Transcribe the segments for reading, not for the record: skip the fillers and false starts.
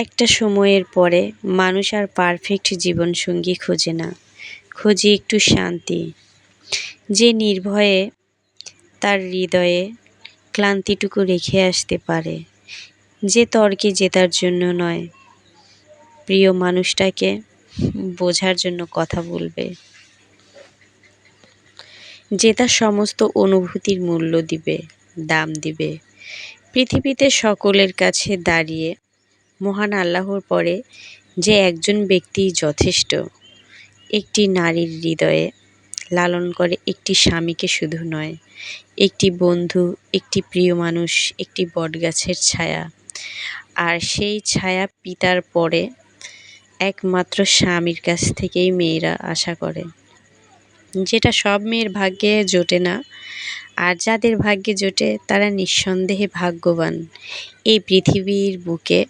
একটা সময়ের পরে মানুষ আর পারফেক্ট জীবনসঙ্গী খোঁজে না, খোঁজে একটু শান্তি, যে নির্ভয়ে তার হৃদয়ে ক্লান্তিটুকু রেখে আসতে পারে, যে তর্কে জেতার জন্য নয়, প্রিয় মানুষটাকে বোঝার জন্য কথা বলবে, যে তার সমস্ত অনুভূতির মূল্য দিবে, দাম দিবে। পৃথিবীতে সকলের কাছে দাঁড়িয়ে মহান আল্লাহর পরে যে একজন ব্যক্তিই যথেষ্ট, একটি নারীর হৃদয়ে লালন করে একটি স্বামীকে শুধু নয়, একটি বন্ধু, একটি প্রিয় মানুষ, একটি বটগাছের ছায়া। আর সেই ছায়া পিতার পরে একমাত্র স্বামীর কাছ থেকেই মেয়েরা আশা করে, যেটা সব মেয়ের ভাগ্যে জোটে না। আর যাদের ভাগ্যে জোটে তারা নিঃসন্দেহে ভাগ্যবান। এই পৃথিবীর বুকে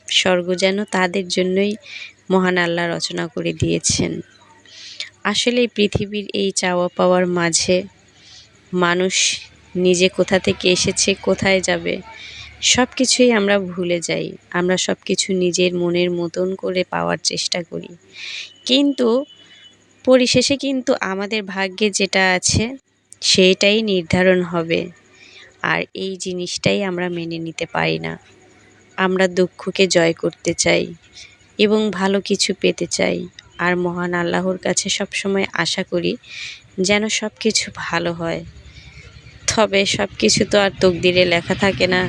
স্বর্গ যেন তাদের জন্যই মহান আল্লাহ রচনা করে দিয়েছেন। আসলে পৃথিবীর এই চাওয়া পাওয়ার মাঝে মানুষ নিজে কোথা থেকে এসেছে, কোথায় যাবে, সব কিছুই আমরা ভুলে যাই। আমরা সব কিছু নিজের মনের মতন করে পাওয়ার চেষ্টা করি, কিন্তু পরিশেষে কিন্তু আমাদের ভাগ্যে যেটা আছে সেটাই নির্ধারণ হবে। আর এই জিনিসটাই আমরা মেনে নিতে পারি না। আমরা দুঃখকে জয় করতে চাই এবং ভালো কিছু পেতে চাই। আর মহান আল্লাহর কাছে সবসময় আশা করি যেন সব কিছু ভালো হয়। তবে সব কিছু তো আর তকদিরে লেখা থাকে না।